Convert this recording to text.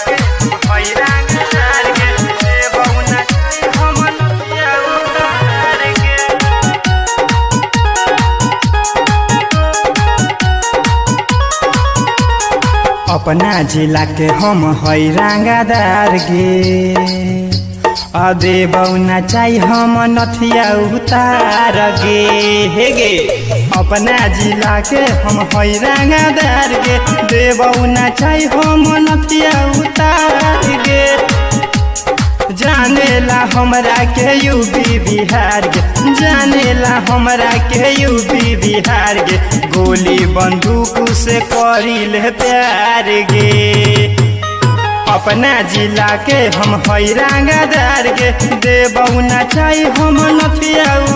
के हैरानदार के देबौ ना चाही हम नथिया उतार के। अपना जिला के हम हैरानदार गे देबौ ना चाही हम नथिया उतार गे हे गे। अपना जिला के हम हैरानदार गे देबौ ना चाही हम नथिया उतार गे। जानेला हमरा के यूपी बिहार गे, जानेला हमरा के यूपी बिहार गे। गोली बंदूक से करिले प्यार गे। अपना जिला के हम हैरानदार गे देबौ ना चाही हम नथिया